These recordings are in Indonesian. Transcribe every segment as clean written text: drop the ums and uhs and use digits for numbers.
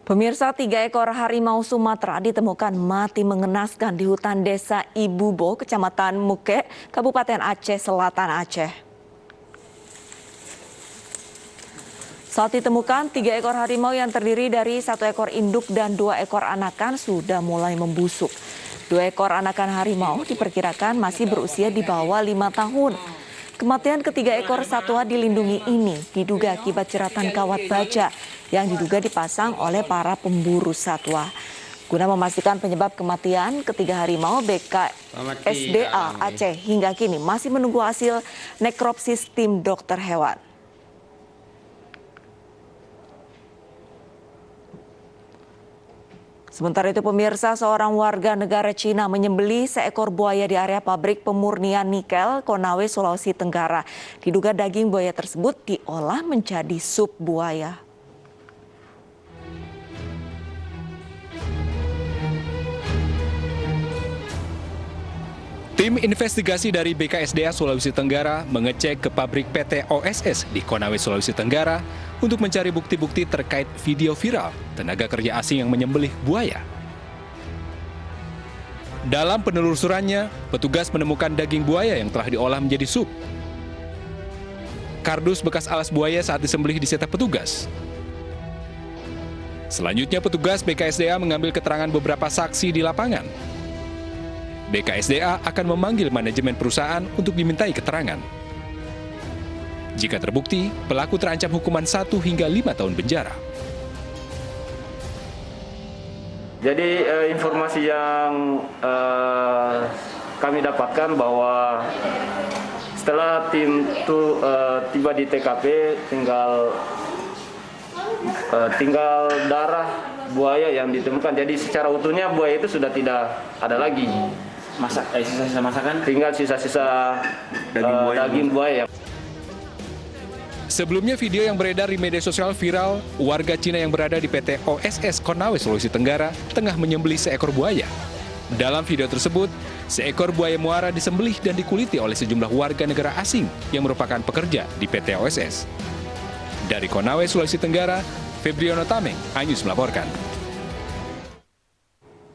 Pemirsa, 3 ekor harimau Sumatera ditemukan mati mengenaskan di hutan desa Ibubo, Kecamatan Muke, Kabupaten Aceh Selatan, Aceh. Saat ditemukan, 3 ekor harimau yang terdiri dari 1 ekor induk dan 2 ekor anakan sudah mulai membusuk. 2 ekor anakan harimau diperkirakan masih berusia di bawah 5 tahun. Kematian ketiga ekor satwa dilindungi ini diduga akibat jeratan kawat baja yang diduga dipasang oleh para pemburu satwa. Guna memastikan penyebab kematian ketiga harimau, BKSDA Aceh hingga kini masih menunggu hasil nekropsis tim dokter hewan. Sementara itu pemirsa, seorang warga negara Cina menyembelih seekor buaya di area pabrik pemurnian nikel Konawe, Sulawesi Tenggara. Diduga daging buaya tersebut diolah menjadi sup buaya. Tim investigasi dari BKSDA Sulawesi Tenggara mengecek ke pabrik PT OSS di Konawe, Sulawesi Tenggara untuk mencari bukti-bukti terkait video viral tenaga kerja asing yang menyembelih buaya. Dalam penelusurannya, petugas menemukan daging buaya yang telah diolah menjadi sup. Kardus bekas alas buaya saat disembelih disita petugas. Selanjutnya petugas BKSDA mengambil keterangan beberapa saksi di lapangan. BKSDA akan memanggil manajemen perusahaan untuk dimintai keterangan. Jika terbukti, pelaku terancam hukuman 1 hingga 5 tahun penjara. Jadi informasi yang kami dapatkan bahwa setelah tim itu tiba di TKP, tinggal darah buaya yang ditemukan. Jadi secara utuhnya buaya itu sudah tidak ada lagi. Sisa-sisa masakan? Tinggal sisa-sisa daging buaya. Sebelumnya video yang beredar di media sosial viral, warga Cina yang berada di PT OSS Konawe, Sulawesi Tenggara tengah menyembelih seekor buaya. Dalam video tersebut, seekor buaya muara disembelih dan dikuliti oleh sejumlah warga negara asing yang merupakan pekerja di PT OSS. Dari Konawe, Sulawesi Tenggara, Febriono Tameng, iNews melaporkan.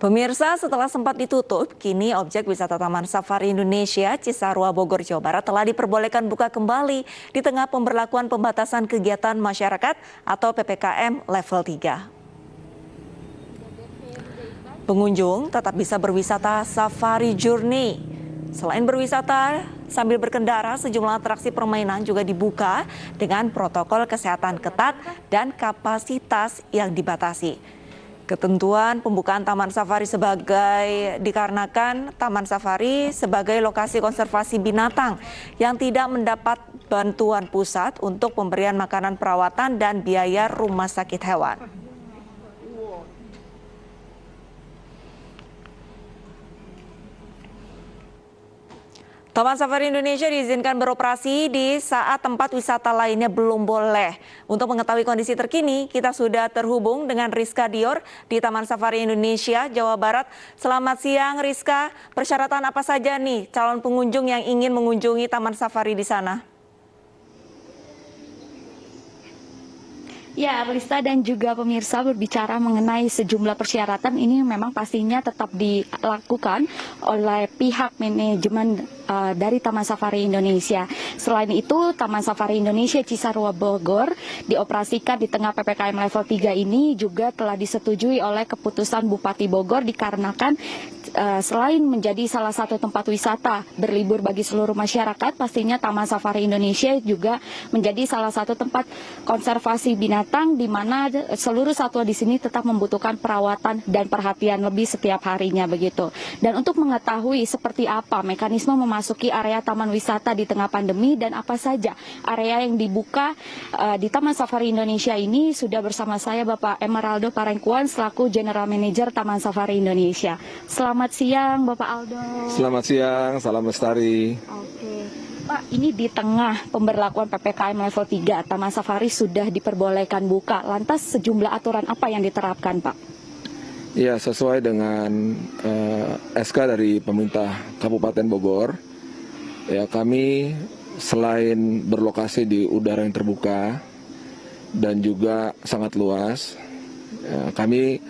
Pemirsa, setelah sempat ditutup, kini objek wisata Taman Safari Indonesia Cisarua Bogor, Jawa Barat telah diperbolehkan buka kembali di tengah pemberlakuan pembatasan kegiatan masyarakat atau PPKM level 3. Pengunjung tetap bisa berwisata Safari Journey. Selain berwisata sambil berkendara, sejumlah atraksi permainan juga dibuka dengan protokol kesehatan ketat dan kapasitas yang dibatasi. Ketentuan pembukaan Taman Safari dikarenakan Taman Safari sebagai lokasi konservasi binatang yang tidak mendapat bantuan pusat untuk pemberian makanan perawatan dan biaya rumah sakit hewan. Taman Safari Indonesia diizinkan beroperasi di saat tempat wisata lainnya belum boleh. Untuk mengetahui kondisi terkini, kita sudah terhubung dengan Rizka Dior di Taman Safari Indonesia, Jawa Barat. Selamat siang Rizka, persyaratan apa saja nih calon pengunjung yang ingin mengunjungi Taman Safari di sana? Ya, Lista dan juga pemirsa, berbicara mengenai sejumlah persyaratan ini memang pastinya tetap dilakukan oleh pihak manajemen dari Taman Safari Indonesia. Selain itu, Taman Safari Indonesia Cisarua Bogor dioperasikan di tengah PPKM level 3 ini juga telah disetujui oleh keputusan Bupati Bogor dikarenakan selain menjadi salah satu tempat wisata berlibur bagi seluruh masyarakat, pastinya Taman Safari Indonesia juga menjadi salah satu tempat konservasi binatang di mana seluruh satwa di sini tetap membutuhkan perawatan dan perhatian lebih setiap harinya begitu. Dan untuk mengetahui seperti apa mekanisme memasuki area taman wisata di tengah pandemi dan apa saja area yang dibuka di Taman Safari Indonesia ini, sudah bersama saya Bapak Emeraldo Parengkuan selaku General Manager Taman Safari Indonesia. Selamat siang Bapak Aldo. Selamat siang, salam lestari. Oke. Pak, ini di tengah pemberlakuan PPKM level 3, Taman Safari sudah diperbolehkan buka. Lantas sejumlah aturan apa yang diterapkan, Pak? Ya, sesuai dengan SK dari pemerintah Kabupaten Bogor, ya kami selain berlokasi di udara yang terbuka dan juga sangat luas, Kami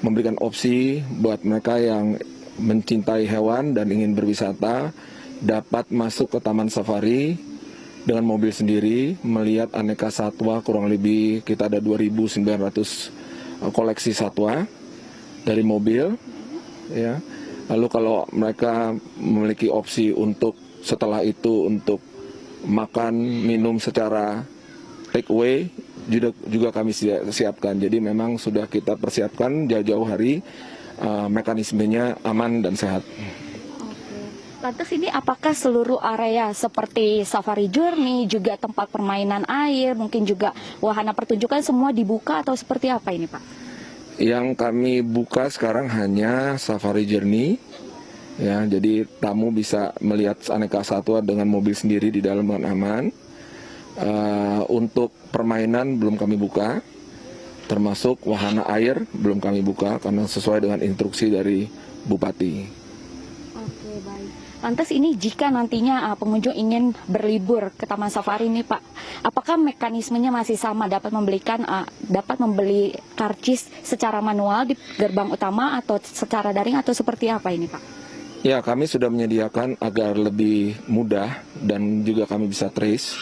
memberikan opsi buat mereka yang mencintai hewan dan ingin berwisata dapat masuk ke Taman Safari dengan mobil sendiri, melihat aneka satwa. Kurang lebih kita ada 2.900 koleksi satwa dari mobil, ya. Lalu kalau mereka memiliki opsi untuk setelah itu untuk makan minum secara take away juga kami siapkan. Jadi memang sudah kita persiapkan jauh-jauh hari, mekanismenya aman dan sehat. Lantas ini apakah seluruh area seperti Safari Journey, juga tempat permainan air, mungkin juga wahana pertunjukan semua dibuka atau seperti apa ini, Pak? Yang kami buka sekarang hanya Safari Journey, ya. Jadi tamu bisa melihat aneka satwa dengan mobil sendiri di dalam dengan aman. Untuk permainan belum kami buka, termasuk wahana air belum kami buka karena sesuai dengan instruksi dari Bupati. Oke, baik. Lantas ini jika nantinya pengunjung ingin berlibur ke Taman Safari ini, Pak, apakah mekanismenya masih sama, dapat membeli karcis secara manual di gerbang utama atau secara daring atau seperti apa ini, Pak? Ya, kami sudah menyediakan agar lebih mudah dan juga kami bisa trace.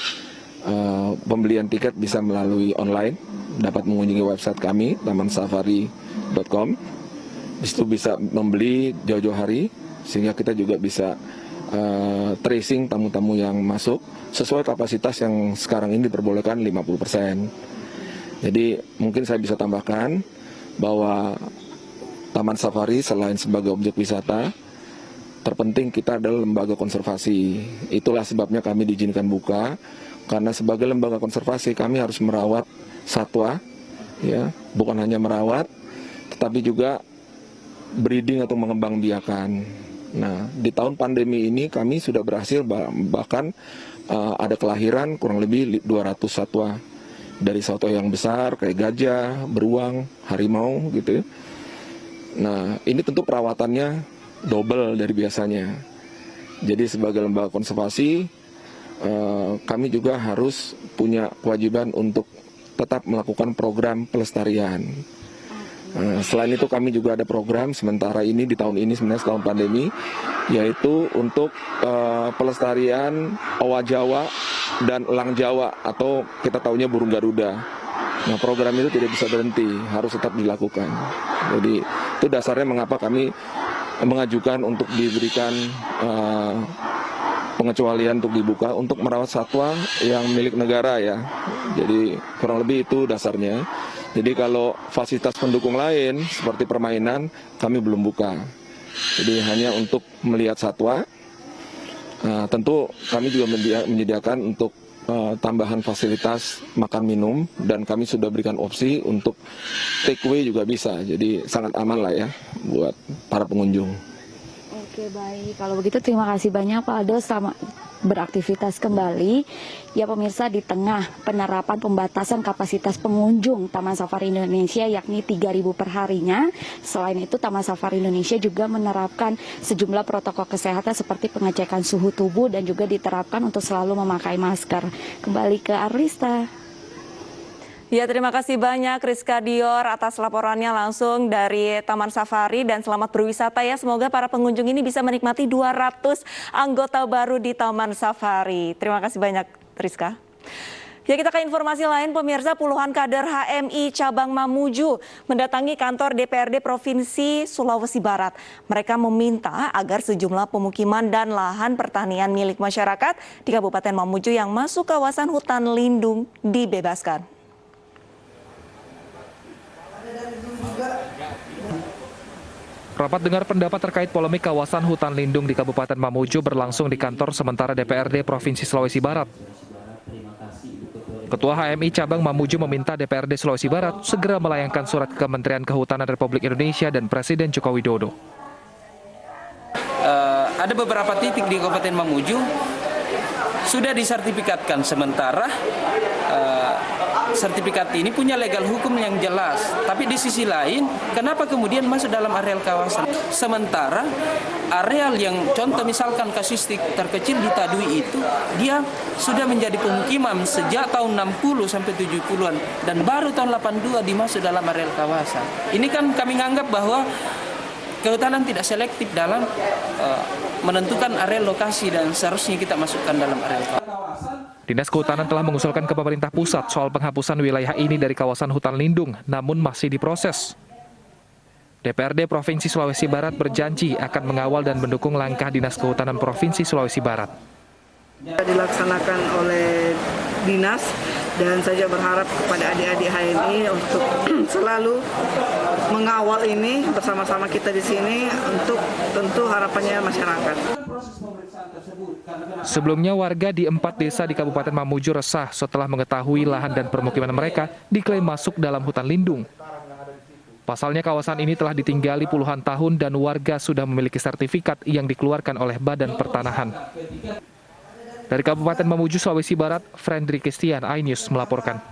Pembelian tiket bisa melalui online, dapat mengunjungi website kami tamansafari.com. Di situ bisa membeli jauh-jauh hari, sehingga kita juga bisa tracing tamu-tamu yang masuk sesuai kapasitas yang sekarang ini diperbolehkan 50%. Jadi mungkin saya bisa tambahkan bahwa Taman Safari selain sebagai objek wisata, terpenting kita adalah lembaga konservasi. Itulah sebabnya kami diizinkan buka, karena sebagai lembaga konservasi kami harus merawat satwa, ya, bukan hanya merawat, tetapi juga breeding atau mengembangbiakan. Nah, di tahun pandemi ini kami sudah berhasil bahkan ada kelahiran kurang lebih 200 satwa, dari satwa yang besar kayak gajah, beruang, harimau gitu ya. Nah, ini tentu perawatannya double dari biasanya. Jadi sebagai lembaga konservasi kami juga harus punya kewajiban untuk tetap melakukan program pelestarian. Selain itu kami juga ada program sementara ini di tahun ini sebenarnya tahun pandemi, yaitu untuk pelestarian owa Jawa dan elang Jawa atau kita tahunya burung Garuda. Nah, program itu tidak bisa berhenti, harus tetap dilakukan. Jadi itu dasarnya mengapa kami mengajukan untuk diberikan pengecualian untuk dibuka untuk merawat satwa yang milik negara, ya. Jadi kurang lebih itu dasarnya. Jadi kalau fasilitas pendukung lain seperti permainan kami belum buka. Jadi hanya untuk melihat satwa. Tentu kami juga menyediakan untuk tambahan fasilitas makan minum, dan kami sudah berikan opsi untuk take away juga bisa. Jadi sangat aman lah ya buat para pengunjung. Oke, baik. Kalau begitu terima kasih banyak Pak Aldo, selamat beraktivitas kembali. Ya pemirsa, di tengah penerapan pembatasan kapasitas pengunjung Taman Safari Indonesia yakni 3.000 per harinya. Selain itu Taman Safari Indonesia juga menerapkan sejumlah protokol kesehatan seperti pengecekan suhu tubuh dan juga diterapkan untuk selalu memakai masker. Kembali ke Arlista. Ya, terima kasih banyak Rizka Dior atas laporannya langsung dari Taman Safari, dan selamat berwisata ya. Semoga para pengunjung ini bisa menikmati 200 anggota baru di Taman Safari. Terima kasih banyak Rizka. Ya, kita ke informasi lain pemirsa. Puluhan kader HMI cabang Mamuju mendatangi kantor DPRD Provinsi Sulawesi Barat. Mereka meminta agar sejumlah pemukiman dan lahan pertanian milik masyarakat di Kabupaten Mamuju yang masuk kawasan hutan lindung dibebaskan. Rapat dengar pendapat terkait polemik kawasan hutan lindung di Kabupaten Mamuju berlangsung di kantor sementara DPRD Provinsi Sulawesi Barat. Ketua HMI Cabang Mamuju meminta DPRD Sulawesi Barat segera melayangkan surat ke Kementerian Kehutanan Republik Indonesia dan Presiden Joko Widodo. Ada beberapa titik di Kabupaten Mamuju sudah disertifikatkan sementara sertifikat ini punya legal hukum yang jelas. Tapi di sisi lain, kenapa kemudian masuk dalam areal kawasan? Sementara areal yang contoh misalkan kasusistik terkecil di Tadui itu, dia sudah menjadi pemukiman sejak tahun 60 sampai 70-an. Dan baru tahun 82 dimasuk dalam areal kawasan. Ini kan kami menganggap bahwa kehutanan tidak selektif dalam menentukan areal lokasi dan seharusnya kita masukkan dalam areal kawasan. Dinas Kehutanan telah mengusulkan ke pemerintah pusat soal penghapusan wilayah ini dari kawasan hutan lindung, namun masih diproses. DPRD Provinsi Sulawesi Barat berjanji akan mengawal dan mendukung langkah Dinas Kehutanan Provinsi Sulawesi Barat. Dilaksanakan oleh dinas dan saya berharap kepada adik-adik HNI untuk selalu mengawal ini bersama-sama kita di sini untuk tentu harapannya masyarakat. Sebelumnya warga di 4 desa di Kabupaten Mamuju resah setelah mengetahui lahan dan permukiman mereka diklaim masuk dalam hutan lindung. Pasalnya kawasan ini telah ditinggali puluhan tahun dan warga sudah memiliki sertifikat yang dikeluarkan oleh Badan Pertanahan. Dari Kabupaten Mamuju, Sulawesi Barat, Frendri Kristian, iNews melaporkan.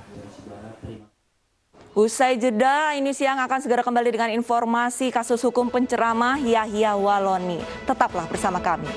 Usai jeda, ini siang akan segera kembali dengan informasi kasus hukum penceramah Yahya Waloni. Tetaplah bersama kami.